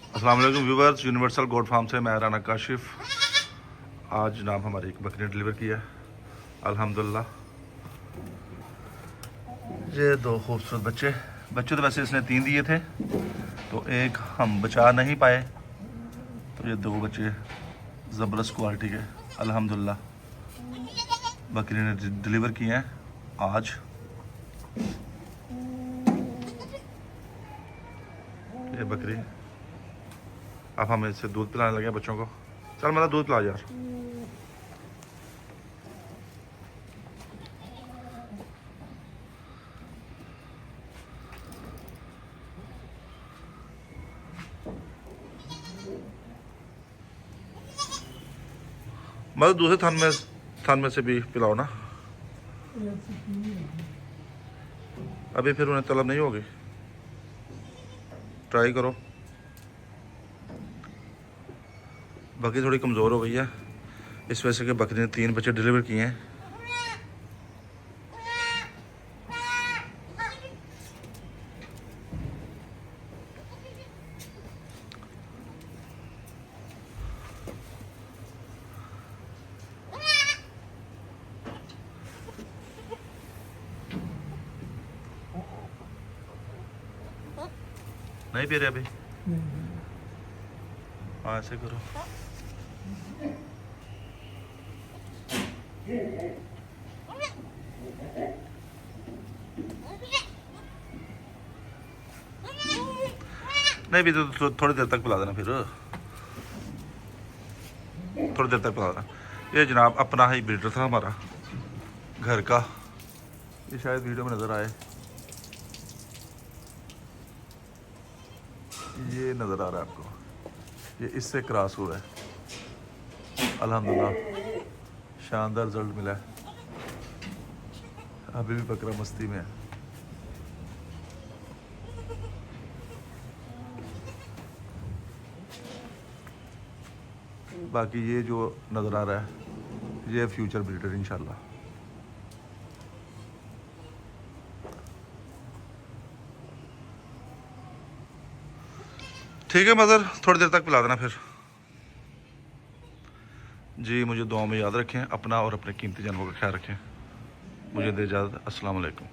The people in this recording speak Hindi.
अस्सलाम वालेकुम व्यूवर्स, यूनिवर्सल गोट फार्म से मैं राना काशिफ। आज जनाब हमारी एक बकरी डिलीवर किया है अल्हम्दुलिल्लाह। ये दो खूबसूरत बच्चे तो वैसे इसने 3 दिए थे, तो एक हम बचा नहीं पाए, तो ये 2 बच्चे ज़बरदस्त क्वालिटी के अल्हम्दुलिल्लाह बकरी ने डिलीवर किए हैं आज। ये बकरी अब हम इससे दूध पिलाने लगे बच्चों को। चल मेरा दूध पिला यार। मतलब दूसरे थान में से भी पिलाओ ना, अभी फिर उन्हें तलब नहीं होगी। ट्राई करो। बकरी थोड़ी कमज़ोर हो गई है, इस वजह से कि बकरी ने 3 बच्चे डिलीवर किए हैं। नहीं पी रहे अभी? हाँ ऐसे करो। नहीं भी तो थोड़ी देर तक पिला देना, फिर थोड़ी देर तक पिला देना। ये जनाब अपना ही ब्रीडर था हमारा घर का, ये शायद वीडियो में नज़र आए। ये नज़र आ रहा है आपको, ये इससे क्रॉस हुआ है। अल्हम्दुलिल्लाह शानदार रिजल्ट मिला है। अभी भी बकरा मस्ती में है। बाकी ये जो नज़र आ रहा है ये फ्यूचर ब्रीडर इंशाल्लाह। ठीक है मदर, थोड़ी देर तक पिला देना फिर। जी मुझे दुआ में याद रखें, अपना और अपने कीमती जानवरों का ख्याल रखें। मुझे दे इजाज़त। अस्सलाम वालेकुम।